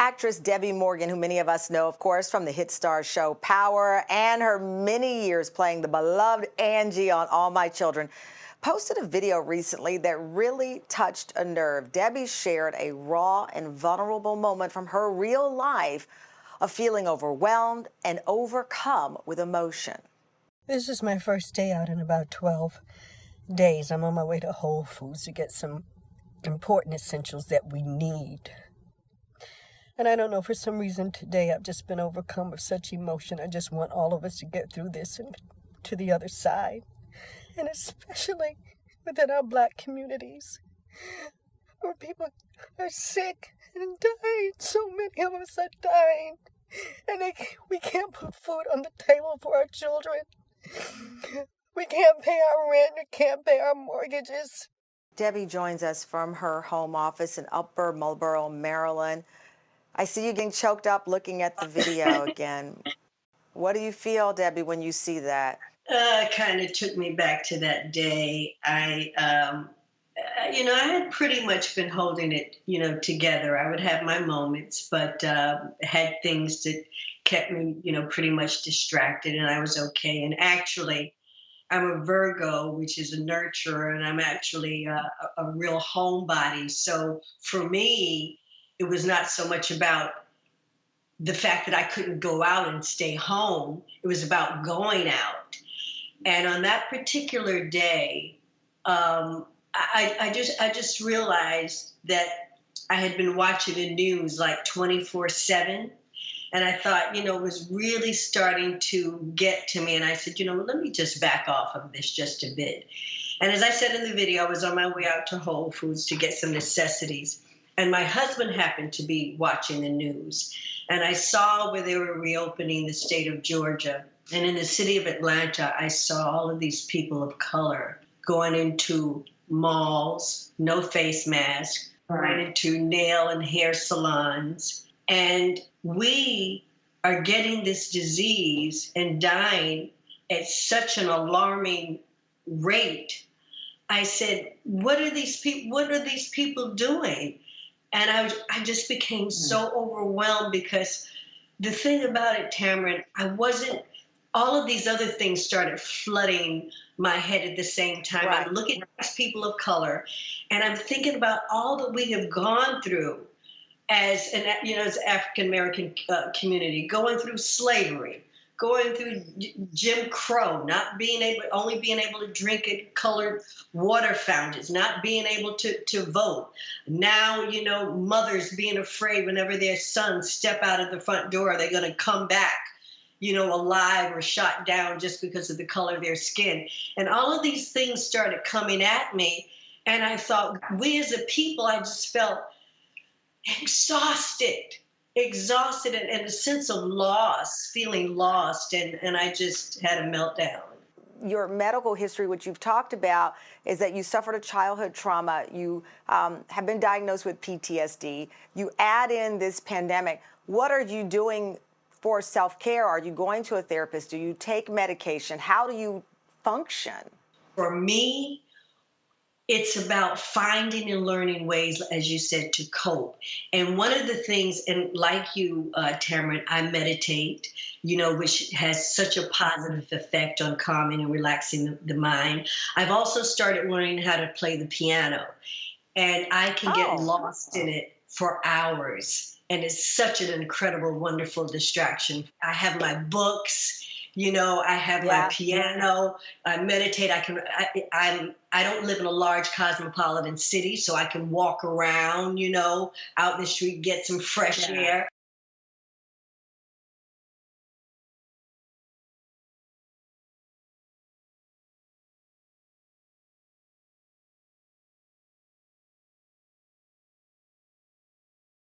Actress Debbi Morgan, who many of us know, of course, from the hit star show Power and her many years playing the beloved Angie on All My Children, posted a video recently that really touched a nerve. Debbi shared a raw and vulnerable moment from her real life of feeling overwhelmed and overcome with emotion. This is my first day out in about 12 days. I'm on my way to Whole Foods to get some important essentials that we need. And I don't know, for some reason today I've just been overcome with such emotion. I just want all of us to get through this and to the other side. And especially within our Black communities, where people are sick and dying. So many of us are dying. And we can't put food on the table for our children. We can't pay our rent. We can't pay our mortgages. Debbi joins us from her home office in Upper Marlboro, Maryland. I see you getting choked up looking at the video again. What do you feel, Debbi, when you see that? It kind of took me back to that day. I had pretty much been holding it, together. I would have my moments, but had things that kept me, pretty much distracted, and I was okay. And actually, I'm a Virgo, which is a nurturer, and I'm actually a real homebody. So for me, it was not so much about the fact that I couldn't go out and stay home. It was about going out. And on that particular day, I just realized that I had been watching the news like 24/7. And I thought, it was really starting to get to me. And I said, let me just back off of this just a bit. And as I said in the video, I was on my way out to Whole Foods to get some necessities. And my husband happened to be watching the news. And I saw where they were reopening the state of Georgia. And in the city of Atlanta, I saw all of these people of color going into malls, no face mask, going into nail and hair salons. And we are getting this disease and dying at such an alarming rate. I said, what are these people doing? And I just became so overwhelmed, because the thing about it, Tamron, all of these other things started flooding my head at the same time. Right. I'm looking at these people of color, and I'm thinking about all that we have gone through as an African-American community, going through slavery, going through Jim Crow, only being able to drink at colored water fountains, not being able to vote. Now, mothers being afraid whenever their sons step out of the front door, they're going to come back, alive or shot down just because of the color of their skin. And all of these things started coming at me. And I thought, we as a people, I just felt exhausted and a sense of loss, feeling lost. And I just had a meltdown. Your medical history, which you've talked about, is that you suffered a childhood trauma. You have been diagnosed with PTSD. You add in this pandemic. What are you doing for self-care? Are you going to a therapist? Do you take medication? How do you function? For me, it's about finding and learning ways, as you said, to cope. And one of the things, and like you, Tamron, I meditate, which has such a positive effect on calming and relaxing the mind. I've also started learning how to play the piano, and I can get lost in it for hours. And it's such an incredible, wonderful distraction. I have my books. I have my piano. I meditate. I don't live in a large cosmopolitan city, so I can walk around, out in the street, get some fresh air.